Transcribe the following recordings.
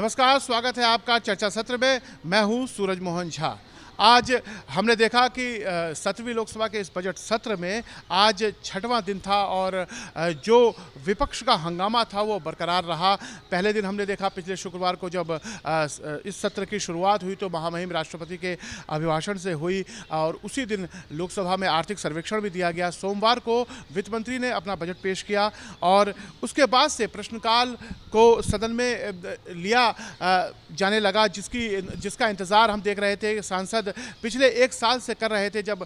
नमस्कार, स्वागत है आपका चर्चा सत्र में। मैं हूं सूरज मोहन झा। आज हमने देखा कि 7वीं लोकसभा के इस बजट सत्र में आज 6वां दिन था और जो विपक्ष का हंगामा था वो बरकरार रहा। पहले दिन हमने देखा पिछले शुक्रवार को जब इस सत्र की शुरुआत हुई तो महामहिम राष्ट्रपति के अभिभाषण से हुई और उसी दिन लोकसभा में आर्थिक सर्वेक्षण भी दिया गया। सोमवार को वित्त मंत्री ने अपना बजट पेश किया और उसके बाद से प्रश्नकाल को सदन में लिया जाने लगा, जिसका इंतज़ार हम देख रहे थे। सांसद पिछले 1 साल से कर रहे थे। जब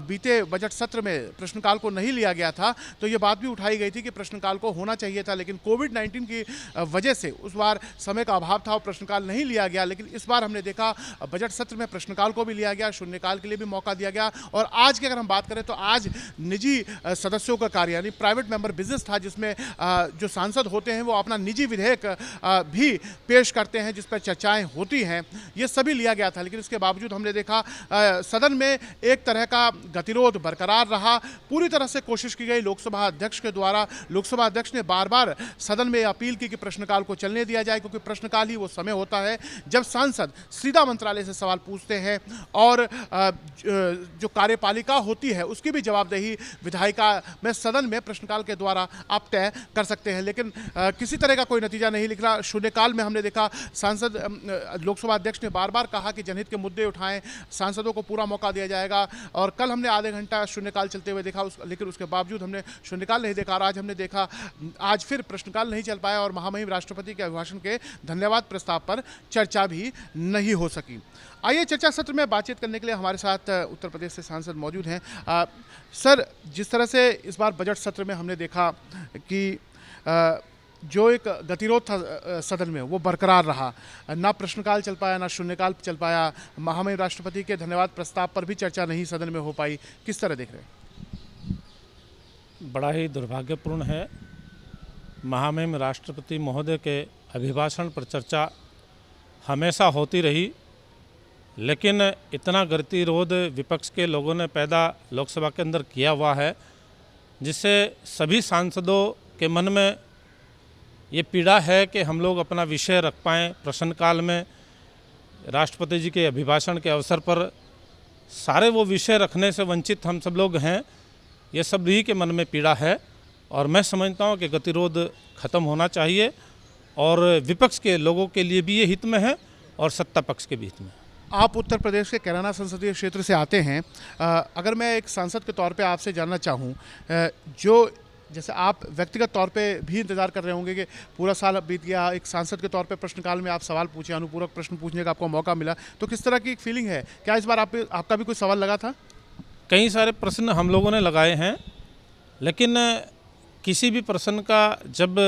बीते बजट सत्र में प्रश्नकाल को नहीं लिया गया था तो ये बात भी उठाई गई थी कि प्रश्नकाल को होना चाहिए था, लेकिन कोविड-19 की वजह से उस बार समय का अभाव था और प्रश्नकाल नहीं लिया गया। लेकिन इस बार हमने देखा बजट सत्र में प्रश्नकाल को भी लिया गया, शून्यकाल के लिए भी मौका दिया गया। और आज की अगर हम बात करें तो आज निजी सदस्यों का कार्य यानी प्राइवेट मेंबर बिजनेस था, जिसमें जो सांसद होते हैं वो अपना निजी विधेयक भी पेश करते हैं जिस पर चर्चाएं होती हैं। ये सभी लिया गया था, लेकिन इसके बावजूद हमने देखा सदन में एक तरह का गतिरोध बरकरार रहा। पूरी तरह से कोशिश की गई लोकसभा अध्यक्ष के द्वारा। लोकसभा अध्यक्ष ने बार बार सदन में अपील की कि प्रश्नकाल को चलने दिया जाए, क्योंकि प्रश्नकाल ही वो समय होता है जब सांसद सीधा मंत्रालय से सवाल पूछते हैं और जो कार्यपालिका होती है उसकी भी जवाबदेही विधायिका में सदन में प्रश्नकाल के द्वारा आप तय कर सकते हैं। लेकिन किसी तरह का कोई नतीजा नहीं निकला। शून्यकाल में हमने देखा सांसद लोकसभा अध्यक्ष ने बार बार कहा कि जनहित के मुद्दे उठाएं, सांसदों को पूरा मौका दिया जाएगा। और कल हमने आधे घंटा शून्यकाल चलते हुए देखा, लेकिन उसके बावजूद हमने शून्यकाल नहीं देखा। और आज हमने देखा आज फिर प्रश्नकाल नहीं चल पाया और महामहिम राष्ट्रपति के अभिभाषण के धन्यवाद प्रस्ताव पर चर्चा भी नहीं हो सकी। आइए चर्चा सत्र में बातचीत करने के लिए हमारे साथ उत्तर प्रदेश से सांसद मौजूद हैं। सर, जिस तरह से इस बार बजट सत्र में हमने देखा कि जो एक गतिरोध था सदन में वो बरकरार रहा, ना प्रश्नकाल चल पाया ना शून्यकाल चल पाया। महामहिम राष्ट्रपति के धन्यवाद प्रस्ताव पर भी चर्चा नहीं सदन में हो पाई। किस तरह देख रहे हैं? बड़ा ही दुर्भाग्यपूर्ण है। महामहिम राष्ट्रपति महोदय के अभिभाषण पर चर्चा हमेशा होती रही, लेकिन इतना गतिरोध विपक्ष के लोगों ने पैदा लोकसभा के अंदर किया हुआ है जिससे सभी सांसदों के मन में ये पीड़ा है कि हम लोग अपना विषय रख पाएँ प्रश्नकाल में। राष्ट्रपति जी के अभिभाषण के अवसर पर सारे वो विषय रखने से वंचित हम सब लोग हैं। ये सब ही के मन में पीड़ा है और मैं समझता हूँ कि गतिरोध ख़त्म होना चाहिए और विपक्ष के लोगों के लिए भी ये हित में है और सत्ता पक्ष के भी हित में। आप उत्तर प्रदेश के कैराना संसदीय क्षेत्र से आते हैं। अगर मैं एक सांसद के तौर पे आपसे जानना चाहूँ, जो जैसे आप व्यक्तिगत तौर पे भी इंतज़ार कर रहे होंगे कि पूरा साल अब बीत गया, एक सांसद के तौर पे प्रश्नकाल में आप सवाल पूछे, अनुपूरक प्रश्न पूछने का आपको मौका मिला, तो किस तरह की एक फीलिंग है? क्या इस बार आपका भी कोई सवाल लगा था? कई सारे प्रश्न हम लोगों ने लगाए हैं, लेकिन किसी भी प्रश्न का जब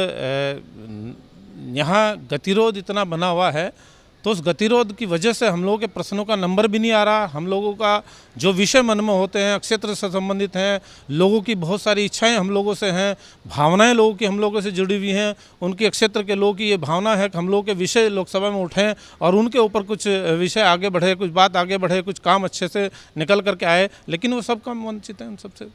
यहाँ गतिरोध इतना बना हुआ है तो उस गतिरोध की वजह से हम लोगों के प्रश्नों का नंबर भी नहीं आ रहा। हम लोगों का जो विषय मन में होते हैं, क्षेत्र से संबंधित हैं, लोगों की बहुत सारी इच्छाएं हम लोगों से हैं, भावनाएं लोगों की हम लोगों से जुड़ी हुई हैं। उनके क्षेत्र के लोगों की ये भावना है कि हम लोगों के विषय लोकसभा में उठें और उनके ऊपर कुछ विषय आगे बढ़े, कुछ बात आगे बढ़े, कुछ काम अच्छे से निकल करके आए, लेकिन वो सब काम वंचित हैं उन सबसे।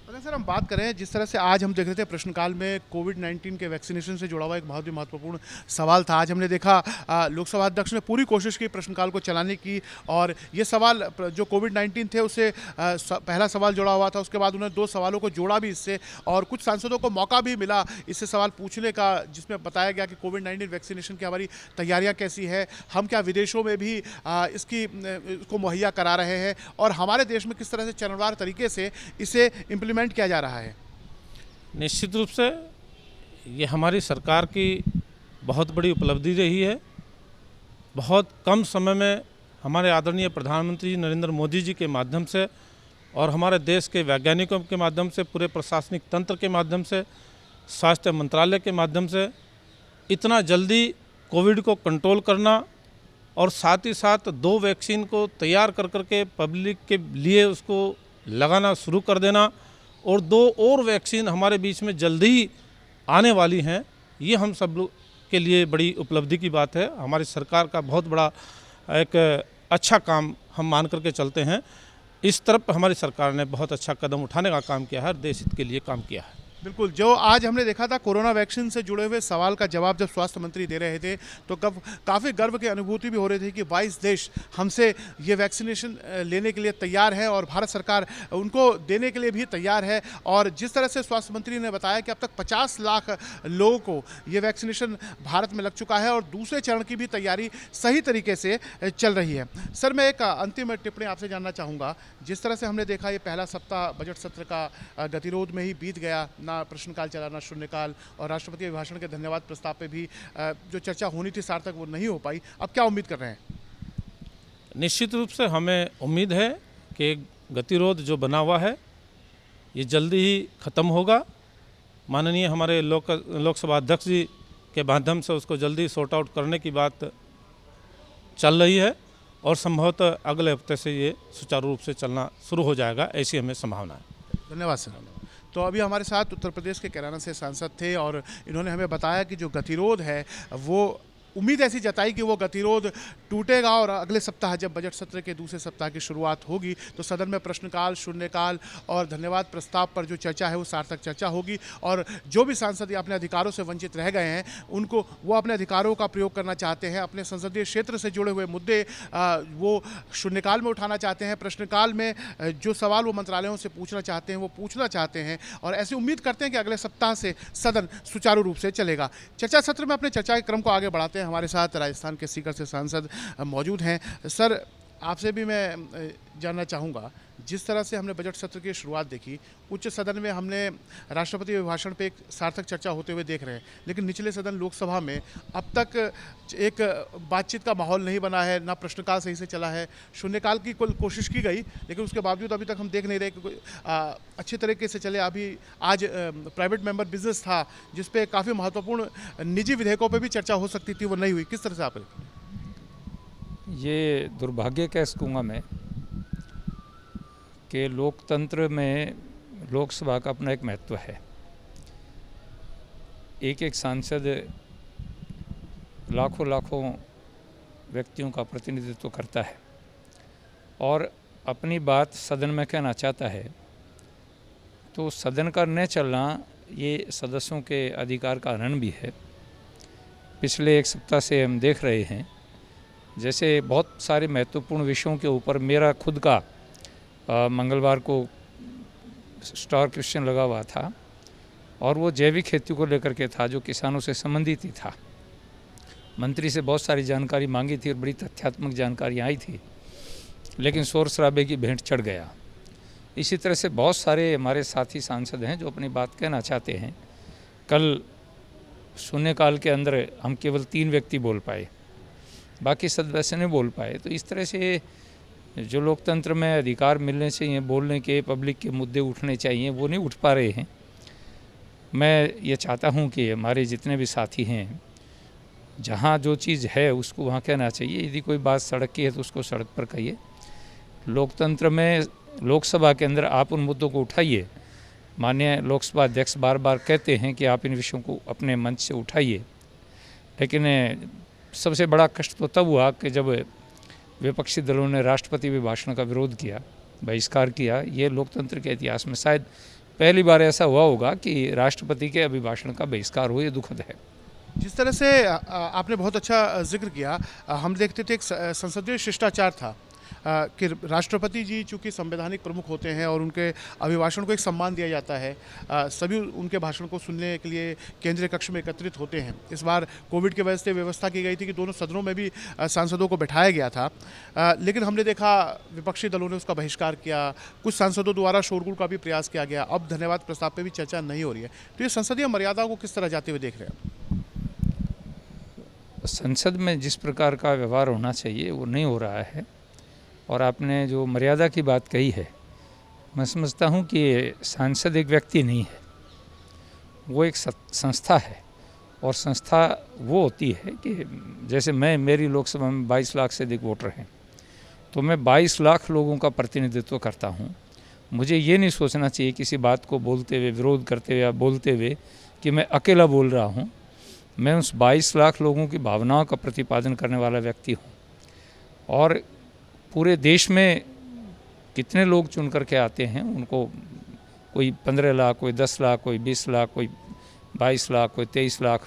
अगर सर हम बात करें जिस तरह से आज हम देख रहे थे प्रश्नकाल में कोविड-19 के वैक्सीनेशन से जुड़ा हुआ एक बहुत ही महत्वपूर्ण सवाल था। आज हमने देखा लोकसभा अध्यक्ष ने पूरी कोशिश की प्रश्नकाल को चलाने की और ये सवाल जो कोविड-19 थे उससे पहला सवाल जुड़ा हुआ था। उसके बाद उन्होंने 2 सवालों को जोड़ा भी इससे और कुछ सांसदों को मौका भी मिला इससे सवाल पूछने का, जिसमें बताया गया कि कोविड-19 वैक्सीनेशन की हमारी तैयारियाँ कैसी है, हम क्या विदेशों में भी इसको मुहैया करा रहे हैं और हमारे देश में किस तरह से चरणवार तरीके से इसे इम्प्लीमेंट किया जा रहा है। निश्चित रूप से ये हमारी सरकार की बहुत बड़ी उपलब्धि रही है। बहुत कम समय में हमारे आदरणीय प्रधानमंत्री नरेंद्र मोदी जी के माध्यम से और हमारे देश के वैज्ञानिकों के माध्यम से, पूरे प्रशासनिक तंत्र के माध्यम से, स्वास्थ्य मंत्रालय के माध्यम से इतना जल्दी कोविड को कंट्रोल करना और साथ ही साथ 2 वैक्सीन को तैयार कर करके पब्लिक के लिए उसको लगाना शुरू कर देना और 2 और वैक्सीन हमारे बीच में जल्दी ही आने वाली हैं, ये हम सब लोग के लिए बड़ी उपलब्धि की बात है। हमारी सरकार का बहुत बड़ा एक अच्छा काम हम मान करके चलते हैं। इस तरफ हमारी सरकार ने बहुत अच्छा कदम उठाने का काम किया है और देश हित के लिए काम किया है। बिल्कुल, जो आज हमने देखा था कोरोना वैक्सीन से जुड़े हुए सवाल का जवाब जब स्वास्थ्य मंत्री दे रहे थे, तो काफ़ी गर्व की अनुभूति भी हो रही थी कि 22 देश हमसे ये वैक्सीनेशन लेने के लिए तैयार है और भारत सरकार उनको देने के लिए भी तैयार है। और जिस तरह से स्वास्थ्य मंत्री ने बताया कि अब तक 50 लाख लोगों को ये वैक्सीनेशन भारत में लग चुका है और दूसरे चरण की भी तैयारी सही तरीके से चल रही है। सर, मैं एक अंतिम टिप्पणी आपसे जानना चाहूँगा, जिस तरह से हमने देखा ये पहला सप्ताह बजट सत्र का गतिरोध में ही बीत गया, ना प्रश्नकाल चला ना शून्यकाल, और राष्ट्रपति के भाषण के धन्यवाद प्रस्ताव पे भी जो चर्चा होनी थी सार्थक वो नहीं हो पाई। अब क्या उम्मीद कर रहे हैं? निश्चित रूप से हमें उम्मीद है कि गतिरोध जो बना हुआ है ये जल्दी ही ख़त्म होगा। माननीय हमारे लोकसभा अध्यक्ष जी के माध्यम से उसको जल्दी सॉर्ट आउट करने की बात चल रही है और संभवतः अगले हफ्ते से ये सुचारू रूप से चलना शुरू हो जाएगा, ऐसी हमें संभावना है। धन्यवाद सर। तो अभी हमारे साथ उत्तर प्रदेश के कैराना से सांसद थे और इन्होंने हमें बताया कि जो गतिरोध है वो उम्मीद ऐसी जताई कि वो गतिरोध टूटेगा और अगले सप्ताह जब बजट सत्र के दूसरे सप्ताह की शुरुआत होगी तो सदन में प्रश्नकाल, शून्यकाल और धन्यवाद प्रस्ताव पर जो चर्चा है वो सार्थक चर्चा होगी और जो भी सांसद अपने अधिकारों से वंचित रह गए हैं उनको वो अपने अधिकारों का प्रयोग करना चाहते हैं, अपने संसदीय क्षेत्र से जुड़े हुए मुद्दे वो शून्यकाल में उठाना चाहते हैं, प्रश्नकाल में जो सवाल वो मंत्रालयों से पूछना चाहते हैं वो पूछना चाहते हैं और ऐसी उम्मीद करते हैं कि अगले सप्ताह से सदन सुचारू रूप से चलेगा। चर्चा सत्र में अपने चर्चा के क्रम को आगे बढ़ाते हैं। हमारे साथ राजस्थान के सीकर से सांसद मौजूद हैं। सर, आपसे भी मैं जानना चाहूँगा, जिस तरह से हमने बजट सत्र की शुरुआत देखी, उच्च सदन में हमने राष्ट्रपति अभिभाषण पे एक सार्थक चर्चा होते हुए देख रहे हैं, लेकिन निचले सदन लोकसभा में अब तक एक बातचीत का माहौल नहीं बना है, ना प्रश्नकाल सही से चला है, शून्यकाल की कुल कोशिश की गई लेकिन उसके बावजूद अभी तक हम देख नहीं रहे कि अच्छे तरीके से चले। अभी आज प्राइवेट मेंबर बिजनेस था जिस पे काफ़ी महत्वपूर्ण निजी विधेयकों पर भी चर्चा हो सकती थी, वो नहीं हुई। किस तरह से आप ये दुर्भाग्य कह सकूँगा मैं कि लोकतंत्र में लोकसभा का अपना एक महत्व है। एक एक सांसद लाखों लाखों व्यक्तियों का प्रतिनिधित्व करता है और अपनी बात सदन में कहना चाहता है, तो सदन का न चलना ये सदस्यों के अधिकार का हनन भी है। पिछले एक सप्ताह से हम देख रहे हैं जैसे बहुत सारे महत्वपूर्ण विषयों के ऊपर मेरा खुद का मंगलवार को स्टार क्वेश्चन लगा हुआ था और वो जैविक खेती को लेकर के था जो किसानों से संबंधित ही था। मंत्री से बहुत सारी जानकारी मांगी थी और बड़ी तथ्यात्मक जानकारी आई थी, लेकिन शोर शराबे की भेंट चढ़ गया। इसी तरह से बहुत सारे हमारे साथी सांसद हैं जो अपनी बात कहना चाहते हैं। कल शून्यकाल के अंदर हम केवल 3 व्यक्ति बोल पाए, बाकी सदस्य नहीं बोल पाए। तो इस तरह से जो लोकतंत्र में अधिकार मिलने चाहिए, बोलने के, पब्लिक के मुद्दे उठने चाहिए, वो नहीं उठ पा रहे हैं। मैं ये चाहता हूँ कि हमारे जितने भी साथी हैं, जहाँ जो चीज़ है उसको वहाँ कहना चाहिए। यदि कोई बात सड़क की है तो उसको सड़क पर कहिए। लोकतंत्र में लोकसभा के अंदर आप उन मुद्दों को उठाइए। माननीय लोकसभा अध्यक्ष बार बार कहते हैं कि आप इन विषयों को अपने मंच से उठाइए, लेकिन सबसे बड़ा कष्ट तो तब हुआ कि जब विपक्षी दलों ने राष्ट्रपति अभिभाषण का विरोध किया, बहिष्कार किया। ये लोकतंत्र के इतिहास में शायद पहली बार ऐसा हुआ होगा कि राष्ट्रपति के अभिभाषण का बहिष्कार हो, ये दुखद है। जिस तरह से आपने बहुत अच्छा जिक्र किया, हम देखते थे एक संसदीय शिष्टाचार था कि राष्ट्रपति जी चूँकि संवैधानिक प्रमुख होते हैं और उनके अभिभाषण को एक सम्मान दिया जाता है, सभी उनके भाषण को सुनने के लिए केंद्रीय कक्ष में एकत्रित होते हैं। इस बार कोविड की वजह से व्यवस्था की गई थी कि दोनों सदनों में भी सांसदों को बैठाया गया था, लेकिन हमने देखा विपक्षी दलों ने उसका बहिष्कार किया। कुछ सांसदों द्वारा शोरगुल का भी प्रयास किया गया। अब धन्यवाद प्रस्ताव पर भी चर्चा नहीं हो रही है। तो ये संसदीय मर्यादाओं को किस तरह जाते हुए देख रहे हैं आप? संसद में जिस प्रकार का व्यवहार होना चाहिए वो नहीं हो रहा है। और आपने जो मर्यादा की बात कही है, मैं समझता हूँ कि सांसद एक व्यक्ति नहीं है, वो एक संस्था है। और संस्था वो होती है कि जैसे मेरी लोकसभा में 22 लाख से अधिक वोटर हैं, तो मैं 22 लाख लोगों का प्रतिनिधित्व करता हूँ। मुझे ये नहीं सोचना चाहिए किसी बात को बोलते हुए, विरोध करते हुए या बोलते हुए कि मैं अकेला बोल रहा हूँ। मैं उस 22 लाख लोगों की भावनाओं का प्रतिपादन करने वाला व्यक्ति हूँ। और पूरे देश में कितने लोग चुन करके आते हैं, उनको कोई 15 लाख, कोई 10 लाख, कोई 20 लाख, कोई 22 लाख, कोई 23 लाख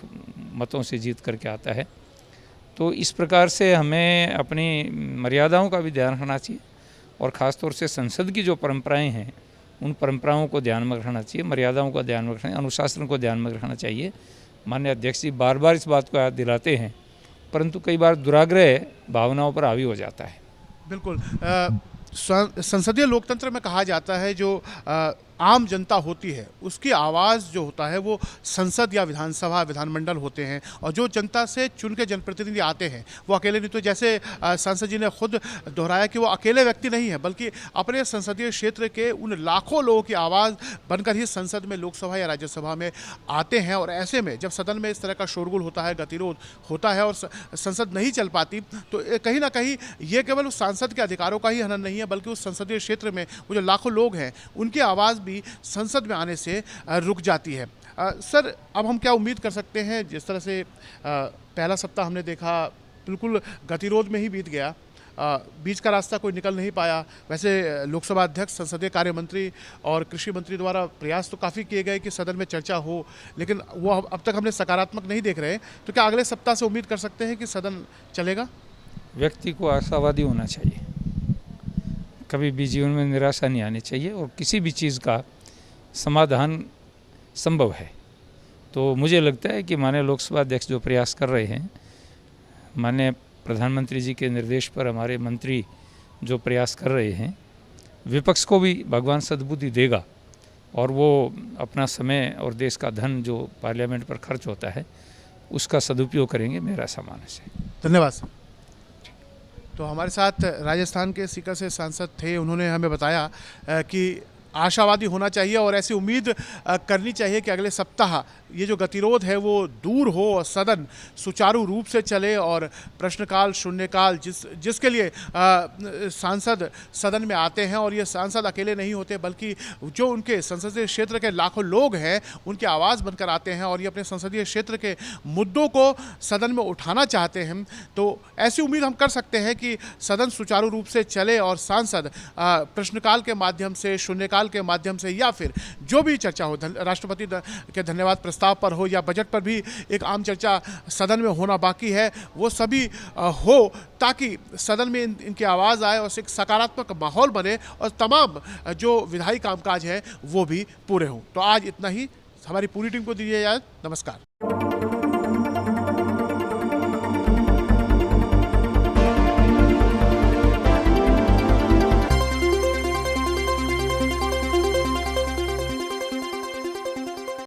मतों से जीत करके आता है। तो इस प्रकार से हमें अपनी मर्यादाओं का भी ध्यान रखना चाहिए और ख़ास तौर से संसद की जो परंपराएं हैं उन परंपराओं को ध्यान में रखना चाहिए, मर्यादाओं का ध्यान में रखना, अनुशासन को ध्यान में रखना चाहिए। माननीय अध्यक्ष जी बार बार इस बात को याद दिलाते हैं, परंतु कई बार दुराग्रह भावनाओं पर हावी हो जाता है। बिल्कुल। संसदीय लोकतंत्र में कहा जाता है जो आम जनता होती है उसकी आवाज़ जो होता है वो संसद या विधानसभा विधानमंडल होते हैं, और जो जनता से चुन के जनप्रतिनिधि आते हैं वो अकेले नहीं। तो जैसे सांसद जी ने खुद दोहराया कि वो अकेले व्यक्ति नहीं है बल्कि अपने संसदीय क्षेत्र के उन लाखों लोगों की आवाज़ बनकर ही संसद में, लोकसभा या राज्यसभा में आते हैं। और ऐसे में जब सदन में इस तरह का शोरगुल होता है, गतिरोध होता है और संसद नहीं चल पाती, तो कहीं ना कहीं ये केवल उस सांसद के अधिकारों का ही हनन नहीं है बल्कि उस संसदीय क्षेत्र में वो जो लाखों लोग हैं उनकी आवाज़ भी संसद में आने से रुक जाती है। सर, अब हम क्या उम्मीद कर सकते हैं? जिस तरह से पहला सप्ताह हमने देखा बिल्कुल गतिरोध में ही बीत गया, बीच का रास्ता कोई निकल नहीं पाया। वैसे लोकसभा अध्यक्ष, संसदीय कार्य मंत्री और कृषि मंत्री द्वारा प्रयास तो काफ़ी किए गए कि सदन में चर्चा हो, लेकिन वो अब तक हमने सकारात्मक नहीं देख रहे। तो क्या अगले सप्ताह से उम्मीद कर सकते हैं कि सदन चलेगा? व्यक्ति को आशावादी होना चाहिए, कभी भी जीवन में निराशा नहीं आनी चाहिए और किसी भी चीज़ का समाधान संभव है। तो मुझे लगता है कि माननीय लोकसभा अध्यक्ष जो प्रयास कर रहे हैं, माननीय प्रधानमंत्री जी के निर्देश पर हमारे मंत्री जो प्रयास कर रहे हैं, विपक्ष को भी भगवान सद्बुद्धि देगा और वो अपना समय और देश का धन जो पार्लियामेंट पर खर्च होता है उसका सदुपयोग करेंगे, मेरा ऐसा मानस है। धन्यवाद सर। तो हमारे साथ राजस्थान के सीकर से सांसद थे, उन्होंने हमें बताया कि आशावादी होना चाहिए और ऐसी उम्मीद करनी चाहिए कि अगले सप्ताह ये जो गतिरोध है वो दूर हो और सदन सुचारू रूप से चले और प्रश्नकाल, शून्यकाल जिसके लिए सांसद सदन में आते हैं, और ये सांसद अकेले नहीं होते बल्कि जो उनके संसदीय क्षेत्र के लाखों लोग हैं उनकी आवाज़ बनकर आते हैं और ये अपने संसदीय क्षेत्र के मुद्दों को सदन में उठाना चाहते हैं। तो ऐसी उम्मीद हम कर सकते हैं कि सदन सुचारू रूप से चले और सांसद प्रश्नकाल के माध्यम से, शून्यकाल के माध्यम से, या फिर जो भी चर्चा हो, राष्ट्रपति के धन्यवाद प्रस्ताव पर हो या बजट पर भी एक आम चर्चा सदन में होना बाकी है, वो सभी हो ताकि सदन में इनकी आवाज़ आए और एक सकारात्मक माहौल बने और तमाम जो विधायी कामकाज है वो भी पूरे हों। तो आज इतना ही। हमारी पूरी टीम को दीजिए इजाज़त। नमस्कार।